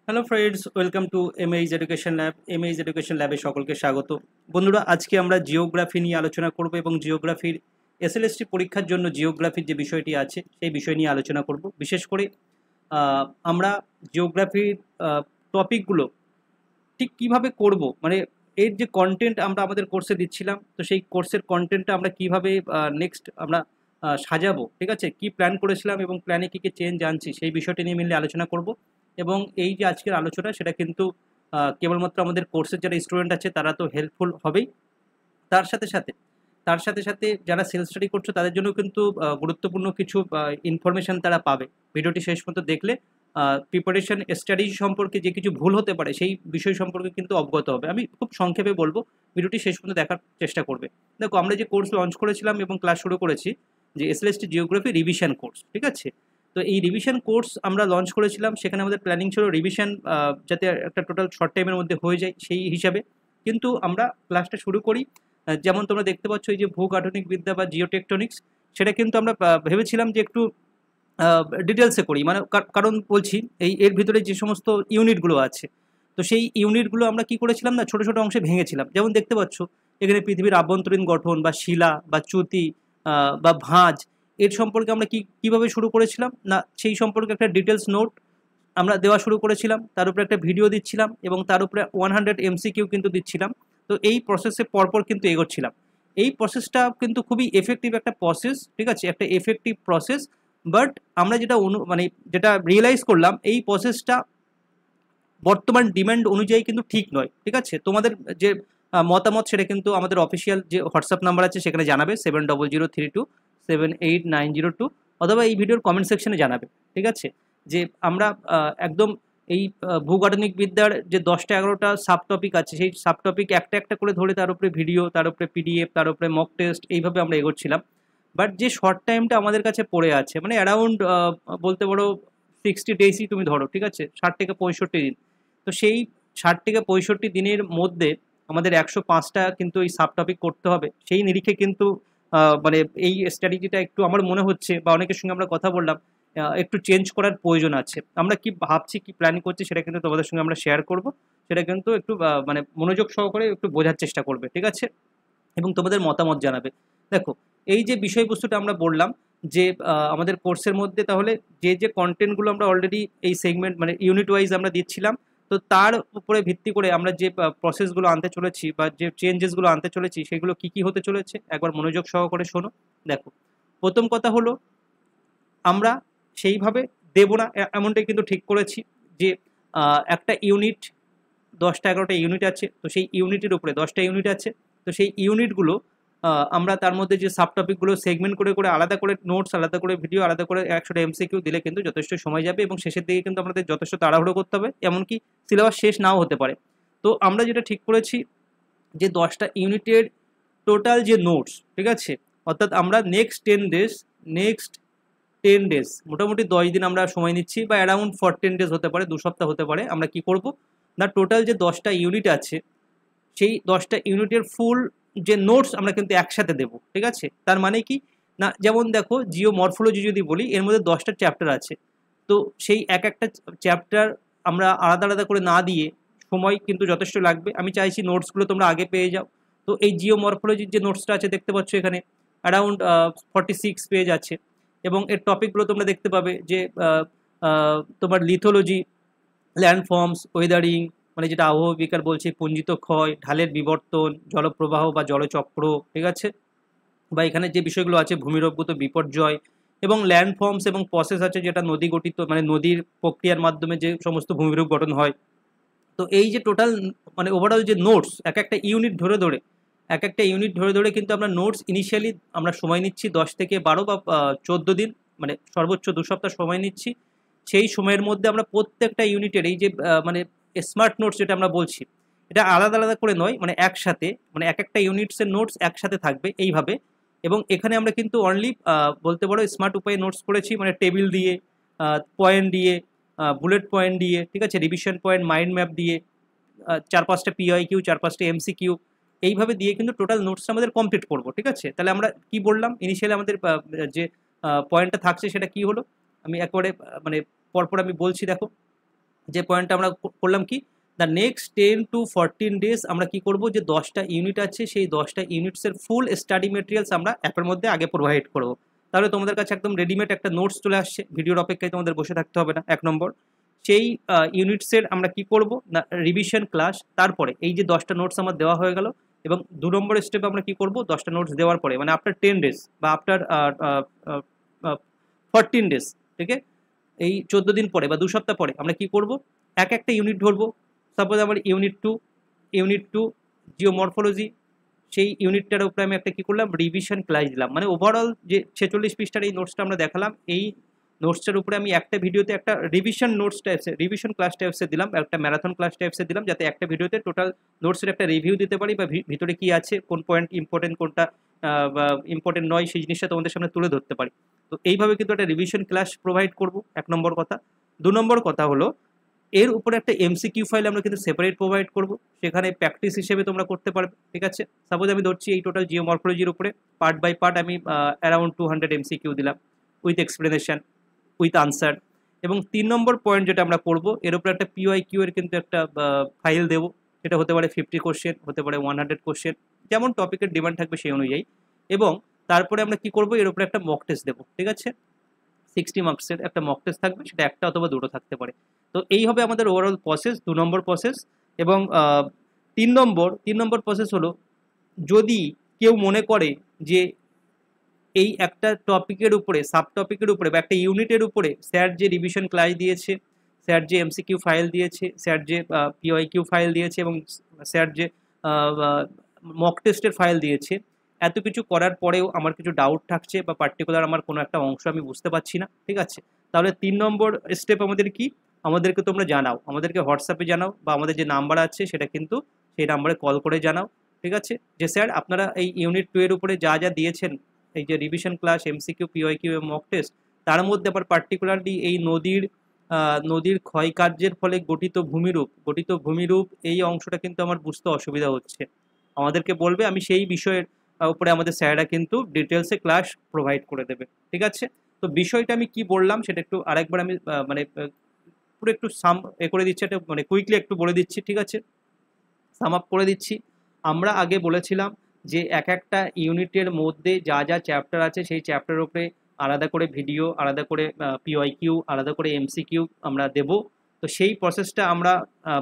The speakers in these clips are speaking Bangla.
Hello friends, welcome to MH education lab. MH education ল্যাবে সকলকে স্বাগত। বন্ধুরা, আজকে আমরা জিওগ্রাফি নিয়ে আলোচনা করব এবং জিওগ্রাফির এসএলএসটি পরীক্ষার জন্য জিওগ্রাফির যে বিষয়টি আছে সেই বিষয় নিয়ে আলোচনা করব। বিশেষ করে আমরা জিওগ্রাফির টপিকগুলো ঠিক কীভাবে করব, মানে এর যে কন্টেন্ট আমরা আমাদের কোর্সে দিচ্ছিলাম, তো সেই কোর্সের কন্টেন্টটা আমরা কীভাবে নেক্সট আমরা সাজাবো, ঠিক আছে, কি প্ল্যান করেছিলাম এবং প্ল্যানে কী কী চেঞ্জ আনছি সেই বিষয়টি নিয়ে মিলে আলোচনা করব। এবং এই যে আজকের আলোচনা সেটা কিন্তু কেবলমাত্র আমাদের কোর্সের যারা স্টুডেন্ট আছে তারা তো হেল্পফুল হবেই, তার সাথে সাথে যারা সেলফ স্টাডি করছো তাদের জন্য কিন্তু গুরুত্বপূর্ণ কিছু ইনফরমেশান তারা পাবে। ভিডিওটি শেষ পর্যন্ত দেখলে প্রিপারেশন স্টাডি সম্পর্কে যে কিছু ভুল হতে পারে সেই বিষয় সম্পর্কে কিন্তু অবগত হবে। আমি খুব সংক্ষেপে বলবো, ভিডিওটি শেষ পর্যন্ত দেখার চেষ্টা করবে। দেখো, আমরা যে কোর্স লঞ্চ করেছিলাম এবং ক্লাস শুরু করেছি, যে এসএলএসটি জিওগ্রাফি রিভিশন কোর্স, ঠিক আছে। তো এই রিভিশন কোর্স আমরা লঞ্চ করেছিলাম, সেখানে আমাদের প্ল্যানিং ছিল রিভিশন যাতে একটা টোটাল শর্ট টাইমের মধ্যে হয়ে যায় সেই হিসাবে। কিন্তু আমরা ক্লাসটা শুরু করি, যেমন তোমরা দেখতে পাচ্ছ এই যে ভূগাঠনিক বিদ্যা বা জিওটেকটনিক্স, সেটা কিন্তু আমরা ভেবেছিলাম যে একটু ডিটেলসে করি, মানে কারণ বলছি এর ভিতরে যে সমস্ত ইউনিটগুলো আছে, তো সেই ইউনিটগুলো আমরা কি করেছিলাম না, ছোট ছোট অংশে ভেঙেছিলাম। যেমন দেখতে পাচ্ছ এখানে পৃথিবীর আভ্যন্তরীণ গঠন বা শিলা বা চ্যুতি বা ভাঁজ, এর সম্পর্কে আমরা কীভাবে শুরু করেছিলাম না, সেই সম্পর্কে একটা ডিটেলস নোট আমরা দেওয়া শুরু করেছিলাম, তার উপরে একটা ভিডিও দিচ্ছিলাম এবং তার উপরে 100 MCQ কিন্তু দিচ্ছিলাম। তো এই প্রসেসে পরপর কিন্তু এগোচ্ছিলাম। এই প্রসেসটা কিন্তু খুবই এফেক্টিভ একটা প্রসেস, ঠিক আছে, একটা এফেক্টিভ প্রসেস। বাট আমরা যেটা রিয়েলাইজ করলাম, এই প্রসেসটা বর্তমান ডিমান্ড অনুযায়ী কিন্তু ঠিক নয়, ঠিক আছে। তোমাদের যে মতামত সেটা কিন্তু আমাদের অফিসিয়াল যে হোয়াটসঅ্যাপ নাম্বার আছে সেখানে জানাবে 700232 78902, অথবা এই ভিডিওর কমেন্ট সেকশনে জানাবে, ঠিক আছে। যে আমরা একদম এই ভূগাঠনিক বিদ্যার যে 10টা 11টা সাব টপিক আছে, সেই সাব টপিক একটা একটা করে ধরে তার উপরে ভিডিও, তার উপরে পিডিএফ, তার উপরে মক টেস্ট, এইভাবে আমরা এগোচ্ছিলাম। বাট যে শর্ট টাইমটা আমাদের কাছে পড়ে আছে, মানে অ্যারাউন্ড বলতে পারো 60 ডেজই তুমি ধরো, ঠিক আছে, 60 থেকে 65 দিন। তো সেই 60 থেকে 65 দিনের মধ্যে আমাদের 105টা কিন্তু এই সাব টপিক করতে হবে। সেই নিরিখে কিন্তু মানে এই স্ট্র্যাটেজিটা একটু আমার মনে হচ্ছে, বা অনেকের সঙ্গে আমরা কথা বললাম, একটু চেঞ্জ করার প্রয়োজন আছে। আমরা কি ভাবছি, কি প্ল্যান করছি, সেটা কিন্তু তোমাদের সঙ্গে আমরা শেয়ার করব। সেটা কিন্তু একটু মানে মনোযোগ সহকারে একটু বোঝার চেষ্টা করবে, ঠিক আছে, এবং তোমাদের মতামত জানাবে। দেখো, এই যে বিষয়বস্তুটা আমরা বললাম, যে আমাদের কোর্সের মধ্যে তাহলে যে যে কন্টেন্টগুলো আমরা অলরেডি এই সেগমেন্ট মানে ইউনিট ওয়াইজ আমরা দিচ্ছিলাম, তো তার উপরে ভিত্তি করে আমরা যে প্রসেসগুলো আনতে চলেছি বা যে চেঞ্জেসগুলো আনতে চলেছি, সেগুলো কি কি হতে চলেছে একবার মনোযোগ সহকারে শোনো। দেখো, প্রথম কথা হলো, আমরা সেইভাবে দেব না এমনটাই কিন্তু ঠিক করেছি, যে একটা ইউনিট 10টা 11টা ইউনিট আছে, তো সেই ইউনিটের উপরে 10টা ইউনিট আছে। তো সেই ইউনিটগুলো আমরা তার মধ্যে যে সাব টপিকগুলো সেগমেন্ট করে করে আলাদা করে নোটস, আলাদা করে ভিডিও, আলাদা করে 100টা MCQ দিলে কিন্তু যথেষ্ট সময় যাবে, এবং শেষের দিকে কিন্তু আমাদের যথেষ্ট তাড়াহুড়ো করতে হবে, এমনকি সিলেবাস শেষ নাও হতে পারে। তো আমরা যেটা ঠিক করেছি, যে 10টা ইউনিটের টোটাল যে নোটস, ঠিক আছে, অর্থাৎ আমরা নেক্সট 10 ডেজ মোটামুটি 10 দিন আমরা সময় নিচ্ছি, বা অ্যারাউন্ড 14 ডেজ হতে পারে, 2 সপ্তাহ হতে পারে। আমরা কি করব না, টোটাল যে 10টা ইউনিট আছে, সেই 10টা ইউনিটের ফুল যে নোটস আমরা কিন্তু একসাথে দেবো, ঠিক আছে। তার মানে কি না, যেমন দেখো, জিও মরফোলজি যদি বলি, এর মধ্যে 10টা চ্যাপ্টার আছে। তো সেই এক একটা চ্যাপ্টার আমরা আলাদা আলাদা করে না দিয়ে সময় কিন্তু যথেষ্ট লাগবে। আমি চাইছি নোটসগুলো তোমরা আগে পেয়ে যাও। তো এই জিও মরফোলজির যে নোটসটা আছে দেখতে পাচ্ছ এখানে, অ্যারাউন্ড 46 পেজ আছে, এবং এর টপিকগুলো তোমরা দেখতে পাবে যে তোমার লিথোলজি, ল্যান্ডফর্মস, ওয়েদারিং, মানে যেটা আবহাওয়া বিকার বলছে, পুঞ্জিত ক্ষয়, ঢালের বিবর্তন, জলপ্রবাহ বা জলচক্র, ঠিক আছে, বা এখানে যে বিষয়গুলো আছে ভূমিরূপগত বিপর্যয়, এবং ল্যান্ডফর্মস এবং প্রসেস আছে, যেটা নদী গঠিত, মানে নদীর প্রক্রিয়ার মাধ্যমে যে সমস্ত ভূমিরূপ গঠন হয়। তো এই যে টোটাল মানে ওভারঅল যে নোটস, এক একটা ইউনিট ধরে ধরে কিন্তু আমরা নোটস ইনিশিয়ালি আমরা সময় নিচ্ছি 10 থেকে 12 বা 14 দিন, মানে সর্বোচ্চ 2 সপ্তাহ সময় নিচ্ছি। সেই সময়ের মধ্যে আমরা প্রত্যেকটা ইউনিটের এই যে মানে স্মার্ট নোটস যেটা আমরা বলছি, এটা আলাদা আলাদা করে নয়, মানে একসাথে, মানে এক একটা ইউনিটসের নোটস একসাথে থাকবে এইভাবে। এবং এখানে আমরা কিন্তু অনলি বলতে পারো স্মার্ট উপায়ে নোটস করেছি, মানে টেবিল দিয়ে, পয়েন্ট দিয়ে, বুলেট পয়েন্ট দিয়ে, ঠিক আছে, রিভিশন পয়েন্ট, মাইন্ড ম্যাপ দিয়ে, 4-5টা PIQ, 4-5টা MCQ, এইভাবে দিয়ে কিন্তু টোটাল নোটসটা আমাদের কমপ্লিট করব, ঠিক আছে। তাহলে আমরা কি বললাম, ইনিশিয়ালি আমাদের যে পয়েন্টটা থাকছে সেটা কি হলো, আমি একবারে মানে পরপর আমি বলছি। দেখো, যে পয়েন্টটা আমরা করলাম কি, দ্য নেক্সট 10 to 14 ডেজ আমরা কি করব, যে 10টা ইউনিট আছে সেই 10টা ইউনিটসের ফুল স্টাডি মেটেরিয়ালস আমরা অ্যাপের মধ্যে আগে প্রোভাইড করব। তাহলে তোমাদের কাছে একদম রেডিমেড একটা নোটস চলে আসছে, ভিডিওর অপেক্ষায় তোমাদের বসে থাকতে হবে না। 1 নম্বর, সেই ইউনিটসের আমরা কি করব না রিভিশন ক্লাস। তারপরে এই যে 10টা নোটস আমার দেওয়া হয়ে গেল, এবং 2 নম্বর স্টেপে আমরা কি করব, 10টা নোটস দেওয়ার পরে মানে আফটার 10 ডেজ বা আফটার 14 ডেজ, ঠিক আছে, এই 14 দিন পরে বা 2 সপ্তাহ পরে আমরা কি করব, একটা ইউনিট ধরবো। সাপোজ আমার ইউনিট টু জিওমরফোলজি, সেই ইউনিটটার উপরে আমি একটা কি করলাম, রিভিশন ক্লাস দিলাম। মানে ওভারঅল যে 46 পৃষ্ঠার এই নোটসটা আমরা দেখালাম, এই নোটসটার উপরে আমি একটা ভিডিওতে একটা রিভিশন নোটস টাইপসের, রিভিশন ক্লাস টাইপসের দিলাম, একটা ম্যারাথন ক্লাস টাইপসের দিলাম, যাতে একটা ভিডিওতে টোটাল নোটসের একটা রিভিউ দিতে পারি, বা ভিতরে কি আছে, কোন পয়েন্ট ইম্পর্টেন্ট, কোনটা বা ইম্পর্টেন্ট নয়, সেই জিনিসটা তোমাদের সামনে তুলে ধরতে পারি। তো এইভাবে কিন্তু একটা রিভিশন ক্লাস প্রোভাইড করব, 1 নম্বর কথা। 2 নম্বর কথা হলো, এর উপরে একটা এমসিকিউ ফাইল আমরা কিন্তু সেপারেট প্রোভাইড করব, সেখানে প্র্যাকটিস হিসেবে তোমরা করতে পারবে, ঠিক আছে। সাপোজ আমি ধরছি এই টোটাল জিওমরফোলজির উপরে পার্ট বাই পার্ট আমি অ্যারাউন্ড 200 এমসিকিউ দিলাম, উইথ এক্সপ্লেনেশন, উইথ আনসার। এবং 3 নম্বর পয়েন্ট যেটা আমরা করব, এর উপরে একটা পিওয়াইকিউ এর কিন্তু একটা ফাইল দেবো, সেটা হতে পারে 50 কোশ্চেন, হতে পারে 100 কোশ্চেন, যেমন টপিকের ডিমান্ড থাকবে সেই অনুযায়ী। এবং তারপরে আমরা কি করব, এর উপরে একটা মক টেস্ট দেবো, ঠিক আছে। 60 মার্কসের একটা মক টেস্ট থাকবে, সেটা একটা অথবা দুটো থাকতে পারে। তো এই হবে আমাদের ওভারঅল প্রসেস, 2 নম্বর প্রসেস। এবং 3 নম্বর প্রসেস হলো, যদি কেউ মনে করে যে এই একটা টপিকের উপরে, সাব টপিকের উপরে বা একটা ইউনিটের উপরে স্যার যে রিভিশন ক্লাস দিয়েছে, স্যার যে এমসিকিউ ফাইল দিয়েছে, স্যার যে পিওয়াইকিউ ফাইল দিয়েছে, এবং স্যার যে মক টেস্টের ফাইল দিয়েছে, এত কিছু করার পরেও আমার কিছু ডাউট থাকছে বা পার্টিকুলার আমার কোনো একটা অংশ আমি বুঝতে পারছি না, ঠিক আছে, তাহলে 3 নম্বর স্টেপ আমাদের কি, আমাদেরকে তোমরা জানাও, আমাদেরকে হোয়াটসঅ্যাপে জানাও, বা আমাদের যে নাম্বার আছে সেটা কিন্তু সেই নাম্বারে কল করে জানাও, ঠিক আছে, যে স্যার আপনারা এই ইউনিট 2 এর উপরে যা যা দিয়েছেন, এই যে রিভিশন ক্লাস, এমসিকিউ, পিওয়াইকিউ এবং মক টেস্ট, তার মধ্যে আবার পার্টিকুলারলি এই নদীর ক্ষয়কার্যের ফলে গঠিত ভূমিরূপ এই অংশটা কিন্তু আমার বুঝতে অসুবিধা হচ্ছে, আমাদেরকে বলবে, আমি সেই বিষয়ের উপরে আমাদের স্যাররা কিন্তু ডিটেলসে ক্লাস প্রোভাইড করে দেবে, ঠিক আছে। তো বিষয়টা আমি কি বললাম সেটা একটু আরেকবার আমি মানে পুরো একটু করে দিচ্ছি, এটা মানে কুইকলি একটু বলে দিচ্ছি, ঠিক আছে, সাম আপ করে দিচ্ছি। আমরা আগে বলেছিলাম যে একটা ইউনিটের মধ্যে যা যা চ্যাপ্টার আছে সেই চ্যাপ্টারের উপরে আলাদা করে ভিডিও, আলাদা করে পিওয়াইকিউ, আলাদা করে এমসিকিউ আমরা দেব। তো সেই প্রসেসটা আমরা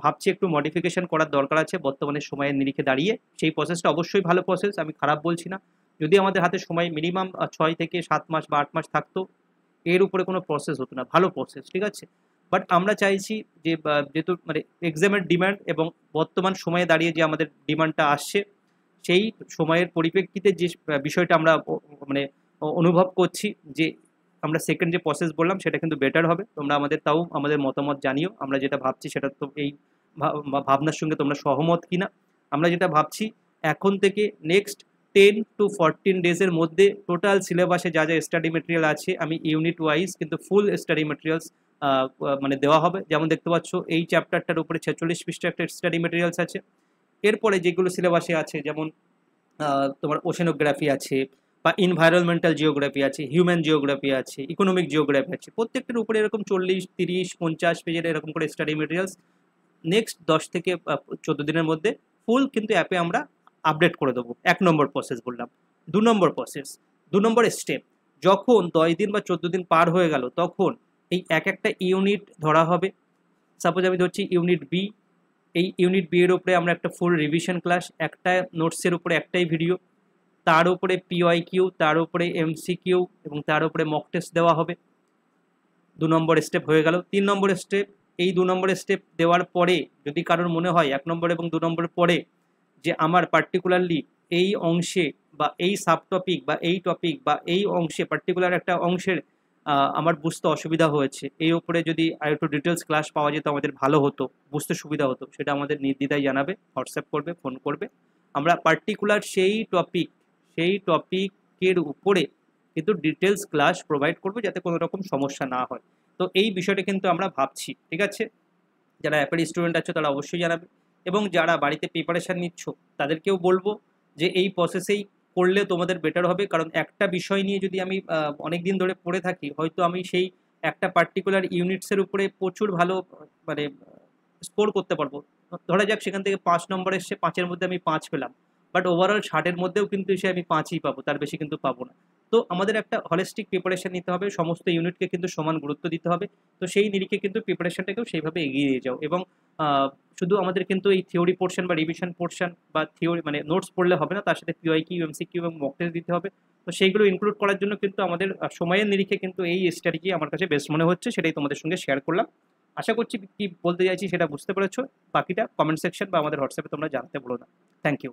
ভাবছি একটু মডিফিকেশন করার দরকার আছে বর্তমানে সময়ের নিরিখে দাঁড়িয়ে। সেই প্রসেসটা অবশ্যই ভালো প্রসেস, আমি খারাপ বলছি না। যদি আমাদের হাতে সময় মিনিমাম 6 থেকে 7 মাস বা 8 মাস থাকতো, এর উপরে কোনো প্রসেস হতো না, ভালো প্রসেস, ঠিক আছে। বাট আমরা চাইছি যে যেহেতু মানে এক্সামের ডিমান্ড এবং বর্তমান সময়ে দাঁড়িয়ে যে আমাদের ডিমান্ডটা আসছে, সেই সময়ের পরিপ্রেক্ষিতে যে বিষয়টা আমরা মানে অনুভব করছি, যে আমরা সেকেন্ড যে প্রসেস বললাম সেটা কিন্তু বেটার হবে। তোমরা তাও আমাদের মতামত জানিও, আমরা যেটা ভাবছি সেটা তো এই ভাবনার সঙ্গে তোমরা সহমত কিনা। আমরা যেটা ভাবছি, এখন থেকে নেক্সট 10 to 14 ডেজের মধ্যে টোটাল সিলেবাসে যা যা স্টাডি মেটেরিয়াল আছে, আমি ইউনিট ওয়াইজ কিন্তু ফুল স্টাডি মেটেরিয়ালস মানে দেওয়া হবে। যেমন দেখতে পাচ্ছ এই চ্যাপ্টারটার উপরে 46 পৃষ্ঠা একটা স্টাডি মেটেরিয়ালস আছে। এরপরে যেগুলো সিলেবাসে আছে, যেমন তোমার ওশেনোগ্রাফি আছে, বা এনভায়রনমেন্টাল জিওগ্রাফি আছে, হিউম্যান জিওগ্রাফি আছে, ইকোনমিক জিওগ্রাফি আছে, প্রত্যেকটার উপরে এরকম 40, 30, 50 পেজের এরকম করে স্টাডি মেটেরিয়ালস নেক্সট 10 থেকে 14 দিনের মধ্যে ফুল কিন্তু অ্যাপে আমরা আপডেট করে দেবো। 1 নম্বর প্রসেস বললাম। 2 নম্বর প্রসেস, 2 নম্বর স্টেপ, যখন 10 দিন বা 14 দিন পার হয়ে গেল, তখন এই একটা ইউনিট ধরা হবে। সাপোজ আমি ধরছি ইউনিট বি, এই ইউনিট বি এর উপরে আমরা একটা ফুল রিভিশন ক্লাস, একটা নোটসের উপরে একটাই ভিডিও, তার উপরে পিওয়াইকিউ, তার উপরে এমসিকিউ এবং তার উপরে মক টেস্ট দেওয়া হবে। 2 নম্বর স্টেপ হয়ে গেল। 3 নম্বর স্টেপ, এই 2 নম্বর স্টেপ দেওয়ার পরে যদি কারোর মনে হয় 1 নম্বর এবং 2 নম্বরের পরে যে আমার পার্টিকুলারলি এই অংশে বা এই সাব টপিক বা এই টপিক বা এই অংশে পার্টিকুলার একটা অংশের আমার বুঝতে অসুবিধা হয়েছে, এই উপরে যদি আর একটু ডিটেলস ক্লাস পাওয়া যেত আমাদের ভালো হতো, বুঝতে সুবিধা হতো, সেটা আমাদের নির্দ্বিধায় জানাবে, হোয়াটসঅ্যাপ করবে, ফোন করবে। আমরা পার্টিকুলার সেই টপিকের উপরে কিন্তু ডিটেলস ক্লাস প্রোভাইড করবো, যাতে কোনো রকম সমস্যা না হয়। তো এই বিষয়টা কিন্তু আমরা ভাবছি, ঠিক আছে। যারা অ্যাপের স্টুডেন্ট আছে তারা অবশ্যই জানাবে, এবং যারা বাড়িতে প্রিপারেশান নিচ্ছ তাদেরকেও বলবো যে এই প্রসেসেই করলে তোমাদের বেটার হবে। কারণ একটা বিষয় নিয়ে যদি আমি অনেক দিন ধরে পড়ে থাকি, হয়তো আমি সেই একটা পার্টিকুলার ইউনিটসের উপরে প্রচুর ভালো মানে স্কোর করতে পারবো। ধরা যাক সেখান থেকে 5 নম্বর এসছে, 5-এর মধ্যে আমি 5 পেলাম, বাট ওভারঅল 60-এর মধ্যেও কিন্তু এসে আমি 5ই পাবো, তার বেশি কিন্তু পাবো না। তো আমাদের একটা হলিস্টিক প্রিপারেশন নিতে হবে, সমস্ত ইউনিটকে কিন্তু সমান গুরুত্ব দিতে হবে। তো সেই নিরিখে কিন্তু প্রিপারেশনটাকেও সেইভাবে এগিয়ে নিয়ে যাও। এবং শুধু আমাদের কিন্তু এই থিওরি পোর্শন বা রিভিশন পোর্শন বা থিওরি মানে নোটস পড়লে হবে না, তার সাথে পিওয়াইকিউ, এমসিকিউ এবং মক টেস্ট দিতে হবে। তো সেইগুলো ইনক্লুড করার জন্য কিন্তু আমাদের সময়ের নিরিখে কিন্তু এই স্ট্র্যাটেজি আমার কাছে বেস্ট মনে হচ্ছে, সেটাই তোমাদের সঙ্গে শেয়ার করলাম। আশা করছি কি বলতে চাইছি সেটা বুঝতে পেরেছো। বাকিটা কমেন্ট সেকশন বা আমাদের হোয়াটসঅ্যাপে তোমরা জানতে বলো না। Thank you.